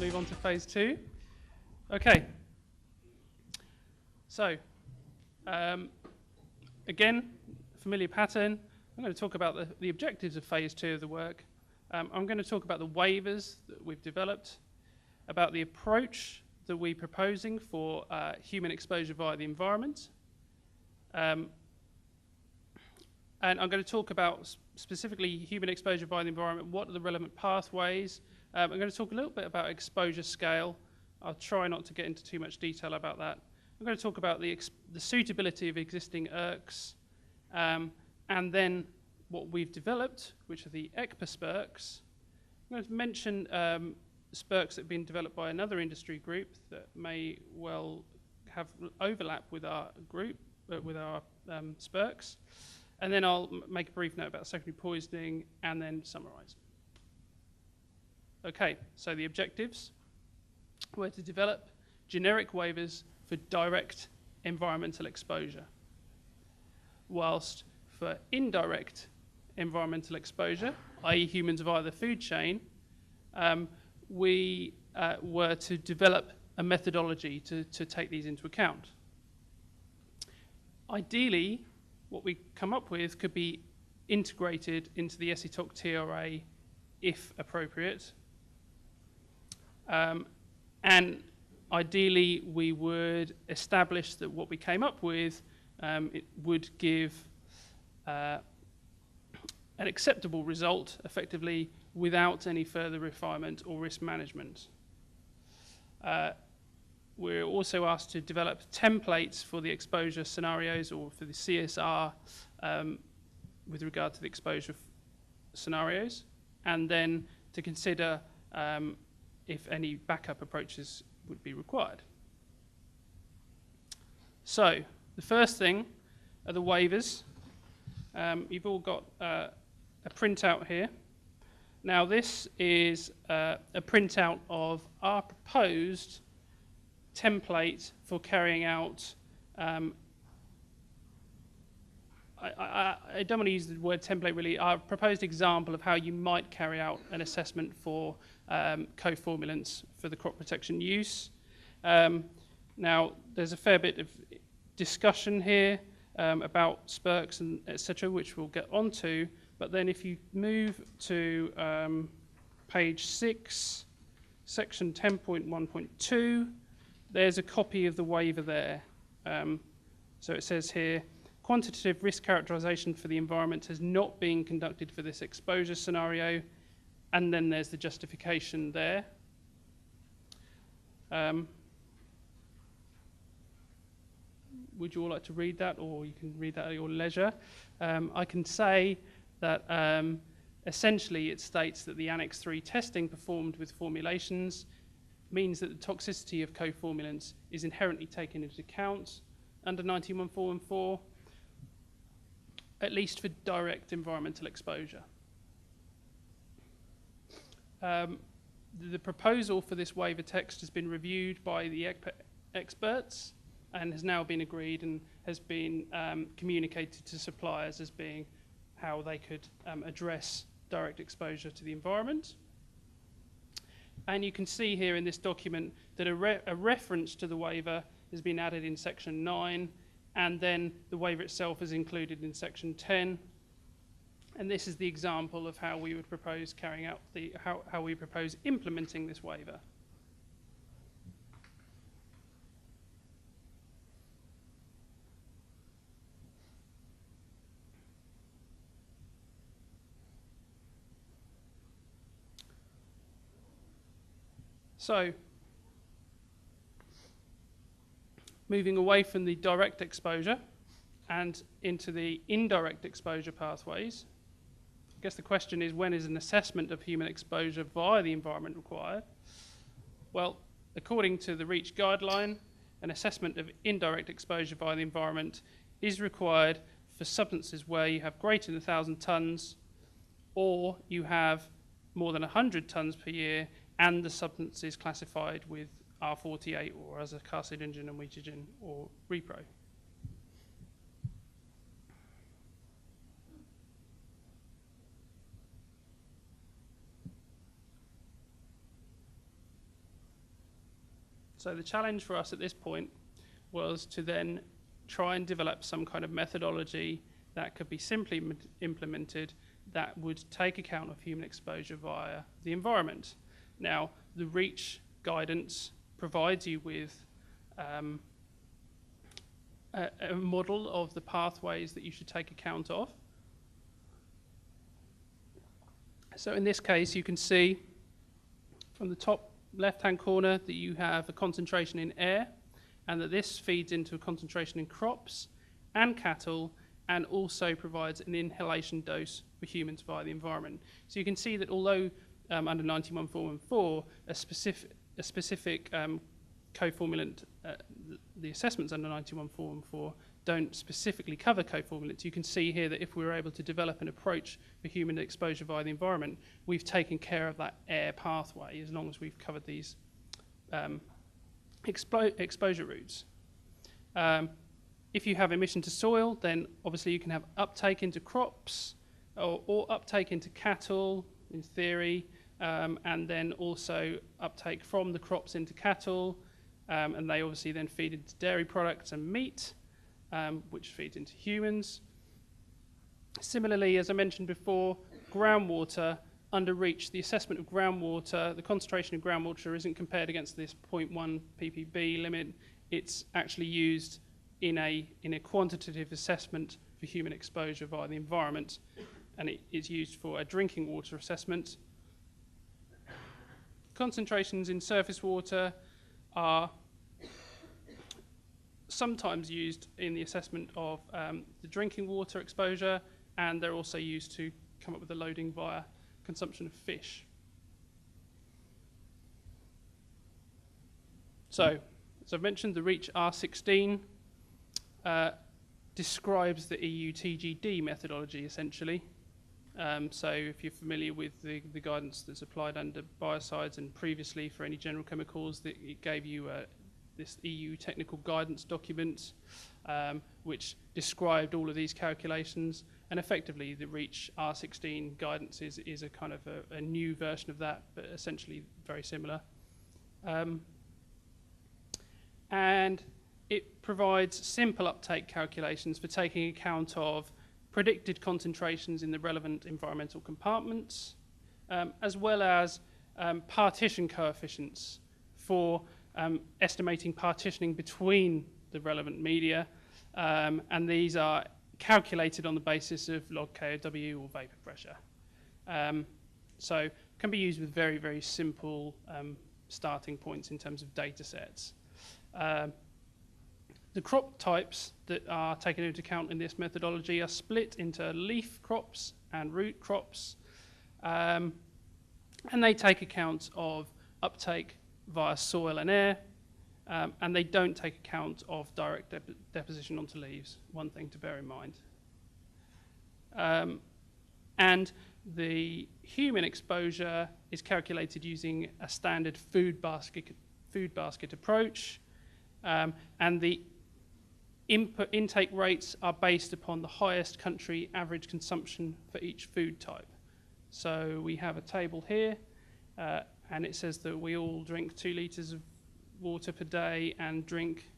move on to phase 2. Okay. So, again, familiar pattern. I'm going to talk about the objectives of phase 2 of the work. I'm going to talk about the waivers that we've developed, about the approach that we're proposing for human exposure via the environment. And I'm going to talk about specifically human exposure via the environment, what are the relevant pathways. I'm going to talk a little bit about exposure scale. I'll try not to get into too much detail about that. I'm going to talk about the suitability of existing ERCs, and then what we've developed, which are the ECPA SPERCs. I'm going to mention SPERCs that have been developed by another industry group that may well have overlap with our group, with our SPERCs. And then I'll make a brief note about secondary poisoning and then summarize. Okay, so the objectives were to develop generic waivers for direct environmental exposure, whilst for indirect environmental exposure, i.e. humans via the food chain, we were to develop a methodology to take these into account. Ideally, what we come up with could be integrated into the ESITOC TRA if appropriate. And ideally, we would establish that what we came up with it would give an acceptable result, effectively, without any further refinement or risk management. We're also asked to develop templates for the exposure scenarios or for the CSR with regard to the exposure scenarios, and then to consider if any backup approaches would be required. So, the first thing are the waivers. You've all got a printout here. Now, this is a printout of our proposed template for carrying out, I don't want to use the word template really, our proposed example of how you might carry out an assessment for co-formulants for the crop protection use. Now, there's a fair bit of discussion here about SPERCs and etc., which we'll get onto, but then if you move to page 6, section 10.1.2, there's a copy of the waiver there. So it says here, quantitative risk characterization for the environment has not been conducted for this exposure scenario, and then there's the justification there. Would you all like to read that, or you can read that at your leisure? I can say that essentially it states that the Annex 3 testing performed with formulations means that the toxicity of co-formulants is inherently taken into account under 19.1.4.1.4, at least for direct environmental exposure. The proposal for this waiver text has been reviewed by the experts and has now been agreed and has been communicated to suppliers as being how they could address direct exposure to the environment. And you can see here in this document that a reference to the waiver has been added in section 9, and then the waiver itself is included in section 10. And this is the example of how we would propose carrying out how we propose implementing this waiver. So, moving away from the direct exposure and into the indirect exposure pathways, I guess the question is, when is an assessment of human exposure via the environment required? Well, according to the REACH guideline, an assessment of indirect exposure via the environment is required for substances where you have greater than 1,000 tonnes, or you have more than 100 tonnes per year, and the substance is classified with R48 or as a carcinogen and mutagen or repro. So the challenge for us at this point was to then try and develop some kind of methodology that could be simply implemented that would take account of human exposure via the environment. Now, the REACH guidance provides you with a model of the pathways that you should take account of. So in this case, you can see from the top left-hand corner that you have a concentration in air, and that this feeds into a concentration in crops and cattle, and also provides an inhalation dose for humans via the environment. So you can see that although under 91.414, a specific co-formulant, the assessments under 91.414 don't specifically cover co-formulants, you can see here that if we were able to develop an approach for human exposure via the environment, we've taken care of that air pathway as long as we've covered these exposure routes. If you have emission to soil, then obviously you can have uptake into crops or uptake into cattle, in theory, and then also uptake from the crops into cattle, and they obviously then feed into dairy products and meat, which feeds into humans. Similarly, as I mentioned before, groundwater, under REACH, the assessment of groundwater, the concentration of groundwater isn't compared against this 0.1 ppb limit. It's actually used in a quantitative assessment for human exposure via the environment, and it is used for a drinking water assessment. Concentrations in surface water are sometimes used in the assessment of the drinking water exposure, and they're also used to come up with the loading via consumption of fish. So, as I've mentioned, the REACH R16 describes the EU TGD methodology, essentially. So if you're familiar with the guidance that's applied under biocides and previously for any general chemicals, it gave you this EU technical guidance document, which described all of these calculations. And effectively, the REACH R16 guidance is a kind of a new version of that, but essentially very similar. And it provides simple uptake calculations for taking account of predicted concentrations in the relevant environmental compartments, as well as partition coefficients for estimating partitioning between the relevant media, and these are calculated on the basis of log KOW or vapor pressure. So can be used with very, very simple starting points in terms of data sets. The crop types that are taken into account in this methodology are split into leaf crops and root crops, and they take account of uptake via soil and air, and they don't take account of direct deposition onto leaves, one thing to bear in mind. And the human exposure is calculated using a standard food basket approach, and the intake rates are based upon the highest country average consumption for each food type. So we have a table here, and it says that we all drink 2 litres of water per day and drink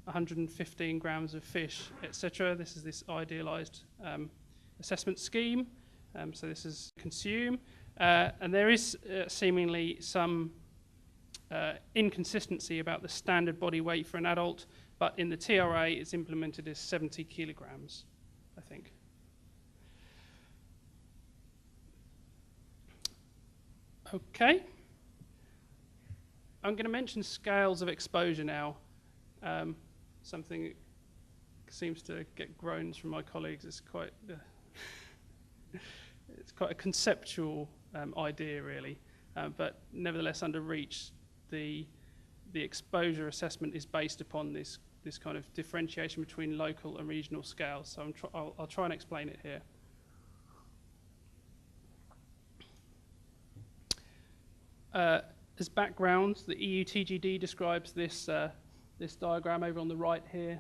115 grams of fish, etc. This is this idealised assessment scheme. So this is consume, and there is seemingly some inconsistency about the standard body weight for an adult, but in the TRA it's implemented as 70 kilograms, I think. Okay. I'm going to mention scales of exposure now. Something that seems to get groans from my colleagues. It's quite a conceptual idea, really. But nevertheless, under REACH, the exposure assessment is based upon this kind of differentiation between local and regional scales. So I'll try and explain it here. As background, the EU TGD describes this diagram over on the right here.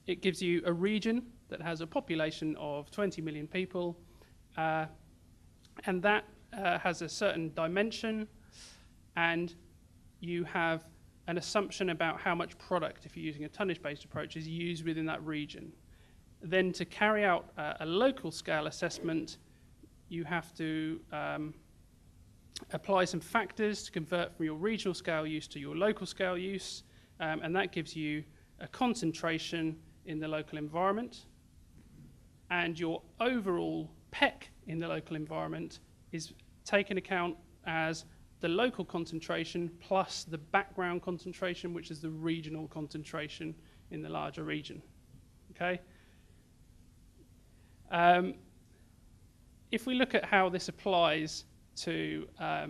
It gives you a region that has a population of 20 million people, and that has a certain dimension, and you have an assumption about how much product, if you're using a tonnage-based approach, is used within that region. Then to carry out a local scale assessment, you have to apply some factors to convert from your regional scale use to your local scale use, and that gives you a concentration in the local environment. And your overall PEC in the local environment is taken account as the local concentration plus the background concentration, which is the regional concentration in the larger region. Okay? If we look at how this applies to a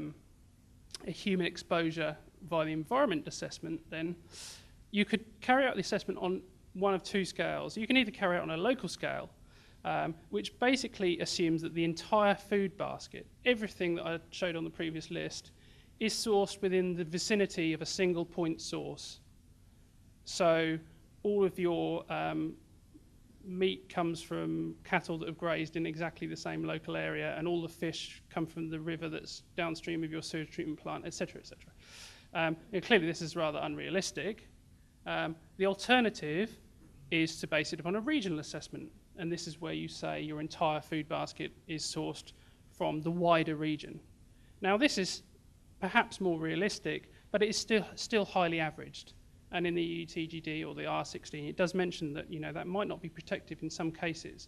human exposure via the environment assessment, then you could carry out the assessment on one of two scales. You can either carry it on a local scale, which basically assumes that the entire food basket, everything that I showed on the previous list, is sourced within the vicinity of a single point source. So all of your meat comes from cattle that have grazed in exactly the same local area, and all the fish come from the river that's downstream of your sewage treatment plant, etc., etc. Clearly this is rather unrealistic. The alternative is to base it upon a regional assessment, and this is where you say your entire food basket is sourced from the wider region. Now this is perhaps more realistic, but it is still highly averaged. And in the EU TGD or the R16, it does mention that that might not be protective in some cases.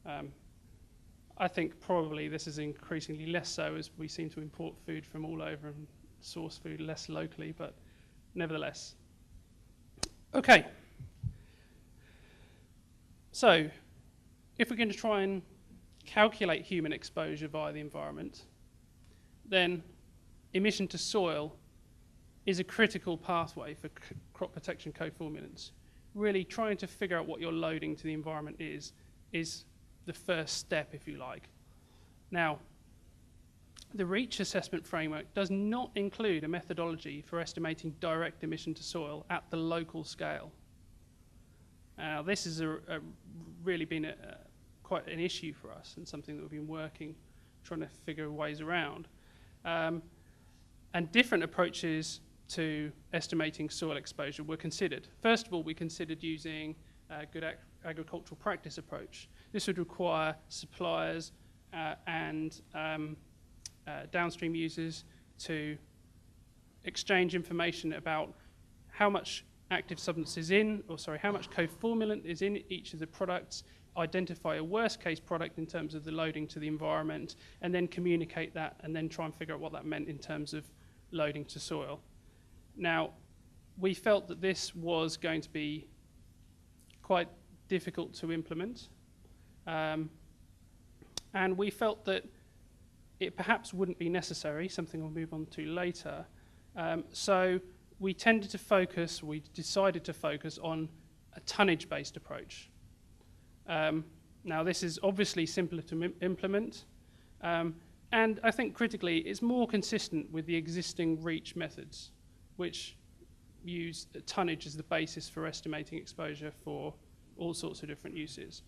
I think probably this is increasingly less so as we seem to import food from all over and source food less locally, but nevertheless. Okay. So, if we're going to try and calculate human exposure via the environment, then emission to soil is a critical pathway for crop protection co-formulants. Really trying to figure out what your loading to the environment is the first step, if you like. Now, the REACH assessment framework does not include a methodology for estimating direct emission to soil at the local scale. Now, this has really been quite an issue for us and something that we've been working, trying to figure ways around. And different approaches to estimating soil exposure were considered. First of all, we considered using a good agricultural practice approach. This would require suppliers and downstream users to exchange information about how much active substance is in, how much co-formulant is in each of the products, identify a worst case product in terms of the loading to the environment, and then communicate that and then try and figure out what that meant in terms of loading to soil. Now, we felt that this was going to be quite difficult to implement, and we felt that it perhaps wouldn't be necessary, something we'll move on to later. So we decided to focus on a tonnage-based approach. Now, this is obviously simpler to implement, and I think critically, it's more consistent with the existing REACH methods, which use tonnage as the basis for estimating exposure for all sorts of different uses.